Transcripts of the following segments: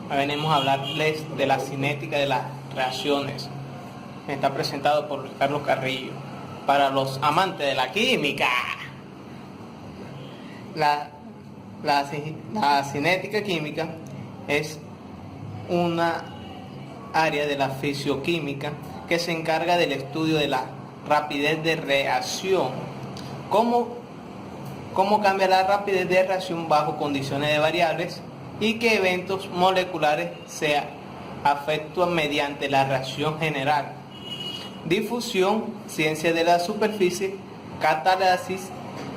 venimos a hablarles de la cinética de las reacciones. Está presentado por Carlos Carrillo. Para los amantes de la química, la cinética química es una área de la fisioquímica que se encarga del estudio de la rapidez de reacción. Cómo cambia la rapidez de reacción bajo condiciones de variables y qué eventos moleculares se efectúan mediante la reacción general. Difusión, ciencia de la superficie, catálisis.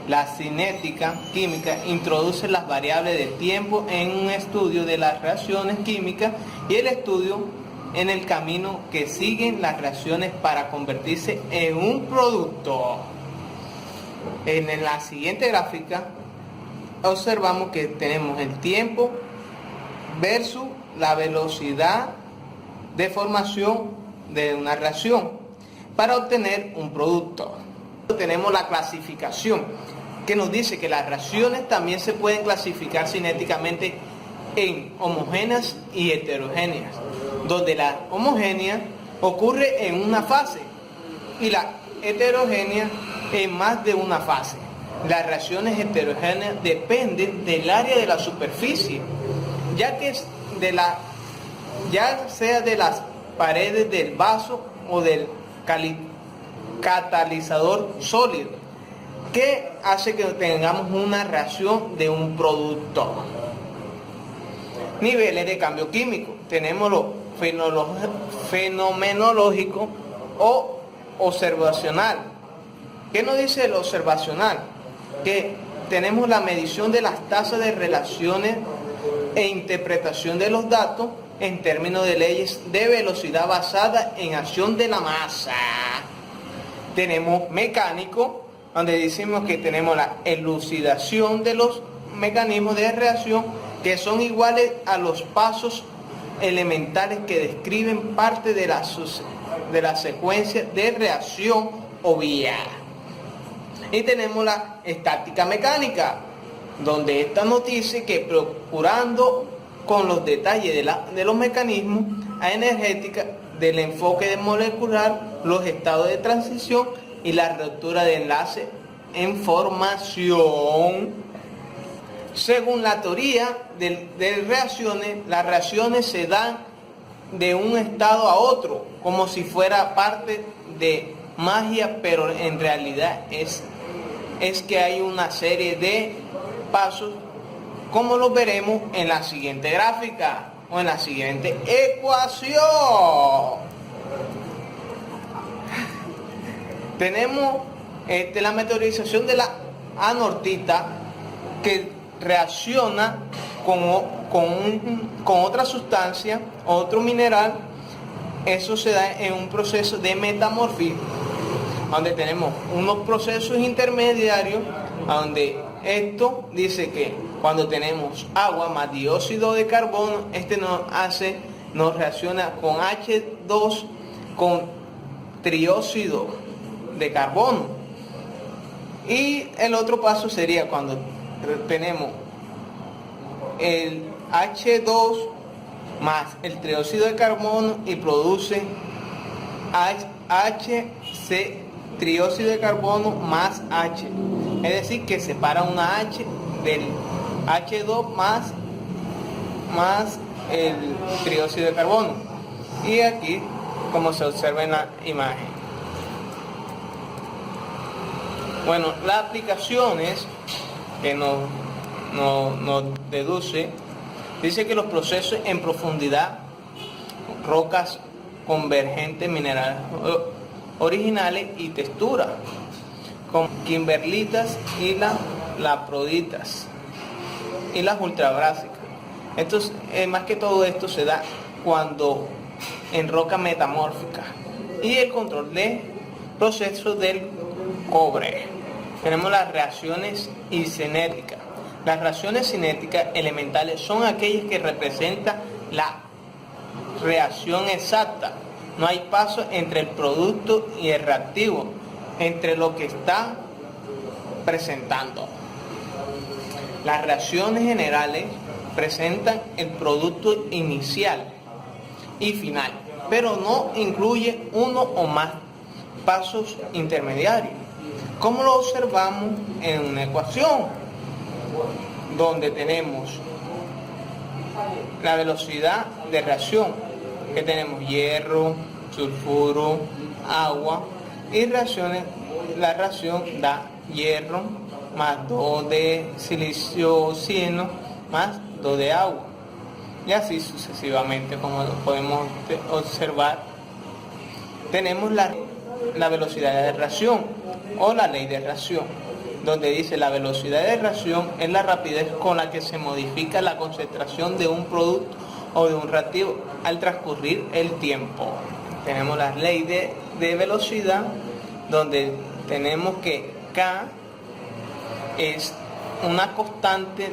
La cinética química introduce las variables de tiempo en un estudio de las reacciones químicas y el estudio en el camino que siguen las reacciones para convertirse en un producto. En la siguiente gráfica observamos que tenemos el tiempo versus la velocidad de formación de una reacción para obtener un producto. Tenemos la clasificación que nos dice que las reacciones también se pueden clasificar cinéticamente en homogéneas y heterogéneas, donde la homogénea ocurre en una fase y la heterogénea en más de una fase. Las reacciones heterogéneas dependen del área de la superficie, ya sea de las paredes del vaso o del catalizador sólido, que hace que tengamos una reacción de un producto. Niveles de cambio químico. Tenemos lo fenomenológico o observacional. ¿Qué nos dice el observacional? Que tenemos la medición de las tasas de relaciones e interpretación de los datos en términos de leyes de velocidad basada en acción de la masa. Tenemos mecánico, donde decimos que tenemos la elucidación de los mecanismos de reacción que son iguales a los pasos elementales que describen parte de la secuencia de reacción o vía. Y tenemos la estática mecánica, donde esta nos dice que procurando con los detalles de los mecanismos energéticos del enfoque molecular, los estados de transición y la ruptura de enlace en formación. Según la teoría de reacciones, las reacciones se dan de un estado a otro, como si fuera parte de magia, pero en realidad es que hay una serie de pasos, como lo veremos en la siguiente gráfica o en la siguiente ecuación. Tenemos la meteorización de la anortita, que reacciona con otra sustancia, otro mineral. Eso se da en un proceso de metamorfismo, donde tenemos unos procesos intermediarios, donde esto dice que cuando tenemos agua más dióxido de carbono, nos reacciona con H2 con trióxido de carbono. Y el otro paso sería cuando tenemos el H2 más el trióxido de carbono y produce HC, trióxido de carbono más H. Es decir, que separa una H del H2 más el trióxido de carbono. Y aquí, como se observa en la imagen. Bueno, las aplicaciones que nos deduce, dice que los procesos en profundidad, rocas convergentes, minerales originales y texturas, con kimberlitas y laproditas y las ultrabrásicas. Entonces, más que todo esto se da cuando en roca metamórfica. Y el control de procesos del cobre. Tenemos las reacciones cinéticas. Las reacciones cinéticas elementales son aquellas que representan la reacción exacta. No hay paso entre el producto y el reactivo, entre lo que está presentando. Las reacciones generales presentan el producto inicial y final, pero no incluye uno o más pasos intermediarios. ¿Cómo lo observamos en una ecuación? Donde tenemos la velocidad de reacción, que tenemos hierro, sulfuro, agua, y reacciones, la reacción da hierro más 2 de silicio oxígeno más 2 de agua, y así sucesivamente. Como podemos observar, tenemos la velocidad de reacción o la ley de reacción, donde dice la velocidad de reacción es la rapidez con la que se modifica la concentración de un producto o de un reactivo al transcurrir el tiempo. Tenemos la ley de velocidad, donde tenemos que K es una constante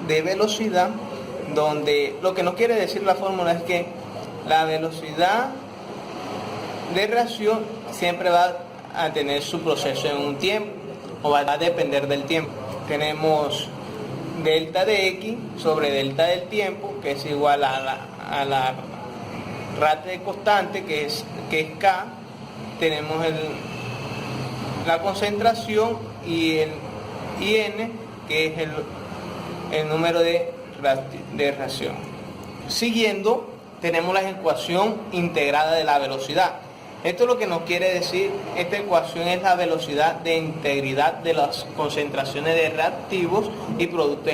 de velocidad, donde lo que nos quiere decir la fórmula es que la velocidad de reacción siempre va a tener su proceso en un tiempo, o va a depender del tiempo. Tenemos delta de X sobre delta del tiempo, que es igual a la rata de constante, que es K. Tenemos la concentración y N, que es el número de reacción. Siguiendo, tenemos la ecuación integrada de la velocidad. Esto es lo que nos quiere decir, esta ecuación es la velocidad de integridad de las concentraciones de reactivos y productos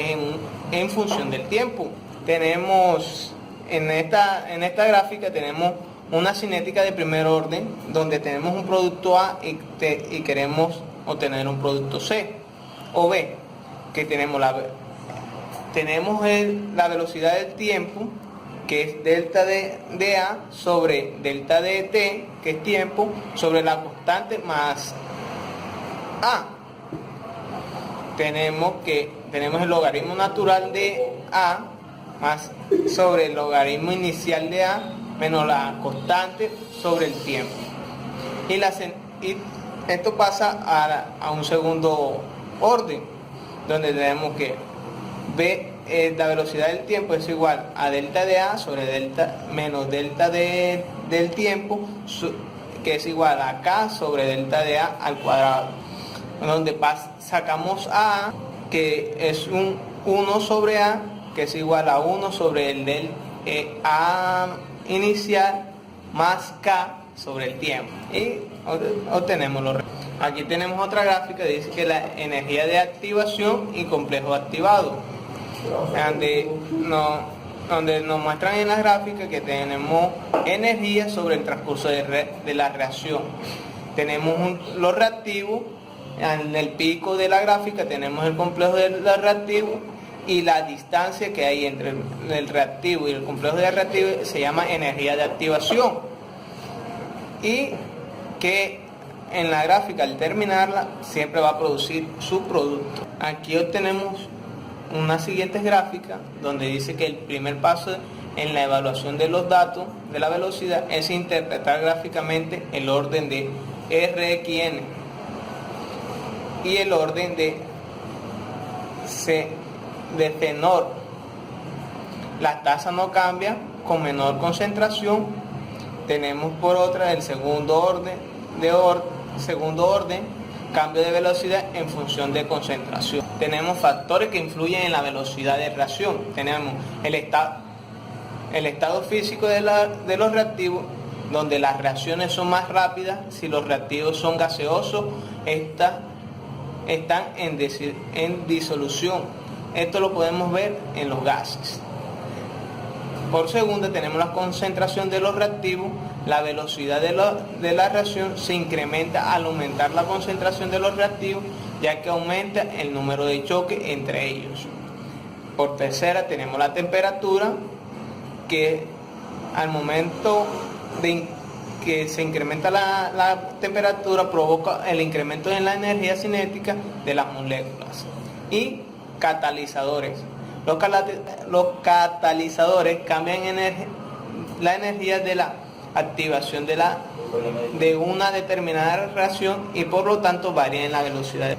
en función del tiempo. Tenemos en esta gráfica tenemos una cinética de primer orden, donde tenemos un producto A y queremos obtener un producto C o B, que tenemos la velocidad del tiempo, que es delta de A sobre delta de T, que es tiempo, sobre la constante más A. Tenemos el logaritmo natural de A más sobre el logaritmo inicial de A menos la constante sobre el tiempo. Y esto pasa a un segundo orden, donde tenemos que B, la velocidad del tiempo es igual a delta de A sobre delta menos delta del tiempo, que es igual a K sobre delta de A al cuadrado, donde sacamos A, que es un 1 sobre A, que es igual a 1 sobre el A inicial más K sobre el tiempo, y obtenemos los resultados. Aquí tenemos otra gráfica que dice que la energía de activación y complejo activado, donde nos muestran en la gráfica que tenemos energía sobre el transcurso de la reacción. Tenemos los reactivos, en el pico de la gráfica tenemos el complejo de reactivos, y la distancia que hay entre el reactivo y el complejo de reactivos se llama energía de activación, y que en la gráfica al terminarla siempre va a producir su producto. Aquí obtenemos unas siguientes gráficas donde dice que el primer paso en la evaluación de los datos de la velocidad es interpretar gráficamente el orden de RXN y el orden de Fenor. La tasa no cambia con menor concentración. Tenemos por otra el segundo orden, cambio de velocidad en función de concentración. Tenemos factores que influyen en la velocidad de reacción. Tenemos el estado físico de los reactivos, donde las reacciones son más rápidas. Si los reactivos son gaseosos, están en disolución. Esto lo podemos ver en los gases. Por segunda tenemos la concentración de los reactivos. La velocidad de la reacción se incrementa al aumentar la concentración de los reactivos, ya que aumenta el número de choques entre ellos. Por tercera tenemos la temperatura, que al momento de que se incrementa la temperatura provoca el incremento en la energía cinética de las moléculas. Y catalizadores. Los catalizadores cambian la energía de la activación de una determinada reacción y por lo tanto varían en la velocidad.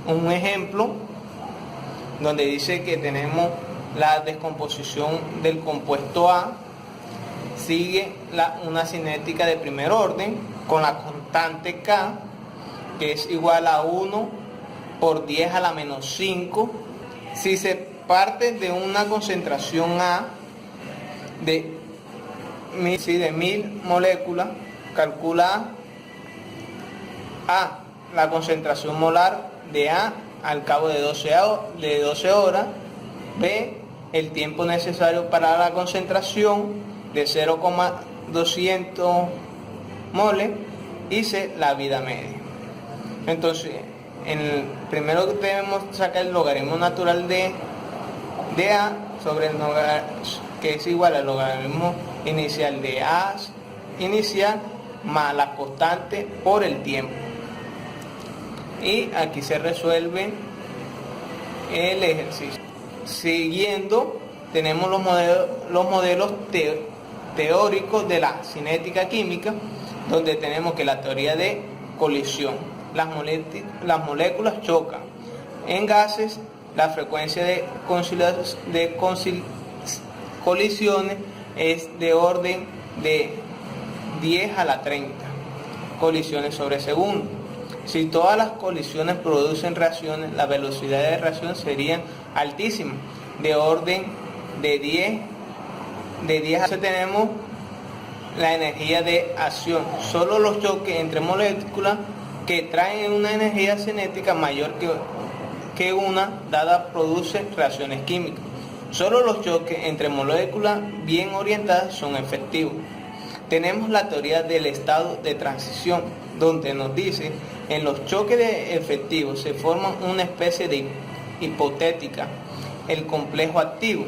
Un ejemplo donde dice que tenemos la descomposición del compuesto A sigue una cinética de primer orden con la constante K, que es igual a 1 por 10 a la menos 5. Si se parte de una concentración A de 1000 moléculas, calcula A, la concentración molar de A al cabo de 12 horas, B, el tiempo necesario para la concentración de 0,200 moles, y C, la vida media. Entonces, primero debemos sacar el logaritmo natural de A sobre el que es igual al logaritmo inicial de A inicial más la constante por el tiempo. Y aquí se resuelve el ejercicio. Siguiendo, tenemos los modelos teóricos de la cinética química, donde tenemos que la teoría de colisión. Las moléculas chocan. En gases, la frecuencia de colisiones es de orden de 10 a la 30 colisiones sobre segundo. Si todas las colisiones producen reacciones, la velocidad de reacción sería altísima, de orden de 10 a 10. Tenemos la energía de acción. Solo los choques entre moléculas que traen una energía cinética mayor que una dada producen reacciones químicas. Solo los choques entre moléculas bien orientadas son efectivos. Tenemos la teoría del estado de transición, donde nos dice, en los choques efectivos se forma una especie de hipotética, el complejo activo,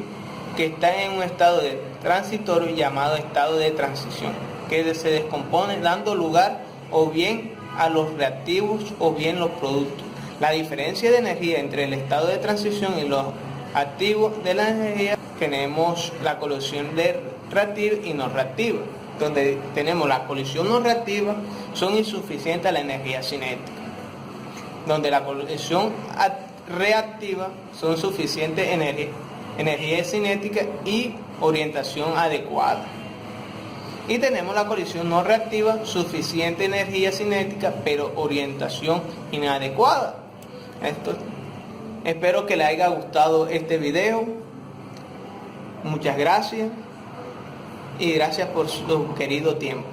que está en un estado de transitorio llamado estado de transición, que se descompone dando lugar o bien a los reactivos o bien los productos. La diferencia de energía entre el estado de transición y los activos de la energía, tenemos la colisión de reactiva y no reactiva, donde tenemos la colisión no reactiva, son insuficientes a la energía cinética, donde la colisión reactiva son suficientes energía cinética y orientación adecuada. Y tenemos la colisión no reactiva, suficiente energía cinética, pero orientación inadecuada. Espero que les haya gustado este video. Muchas gracias y gracias por su querido tiempo.